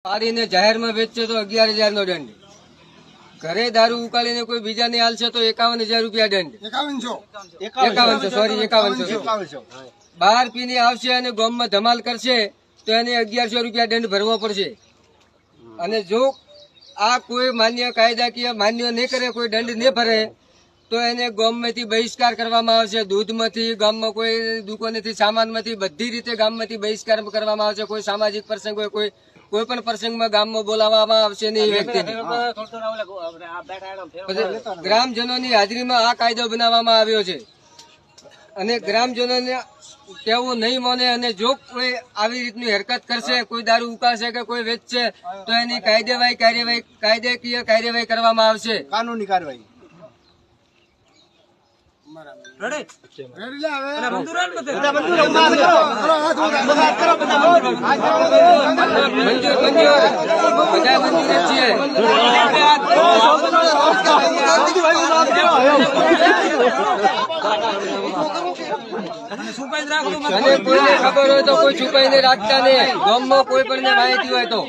પાડીને જાહેરમાં વેચશે તો 11,000 નો દંડ, ઘરે દારૂ ઉકાળીને કોઈ બીજાને હાલશે તો 51,000 રૂપિયા દંડ, 5100 બહાર પીને આવશે અને ગામમાં ધમાલ કરશે તો એને 1100 રૂપિયા દંડ ભરવો પડશે. અને જો આ કોઈ માન્ય કાયદાકીય માન્ય નહીં કરે, કોઈ દંડ નહીં ભરે તો એને ગામમાંથી બહિષ્કાર કરવામાં આવશે. દૂધમાંથી, ગામમાં કોઈ દુકાનેથી, સામાનમાંથી, બધી રીતે ગામમાંથી બહિષ્કાર કરવામાં આવશે. કોઈ સામાજિક પ્રસંગ હોય, કોઈ પણ પ્રસંગમાં ગામમાં બોલાવવામાં આવશે નહીં. વ્યક્તિને ગ્રામજનોની હાજરીમાં આ કાયદો બનાવવામાં આવ્યો છે અને ગ્રામજનોને કેવું નહીં માને અને જો કોઈ આવી રીતની હરકત કરશે, કોઈ દારૂ ઉકાળશે કે કોઈ વેચશે તો એની કાયદાકીય કાર્યવાહી કરવામાં આવશે. કાનૂની કાર્યવાહી. અને કોઈને ખબર હોય તો કોઈ છુપાઈને રાખતા નહીં. ગામમાં કોઈ પણ માહિતી હોય તો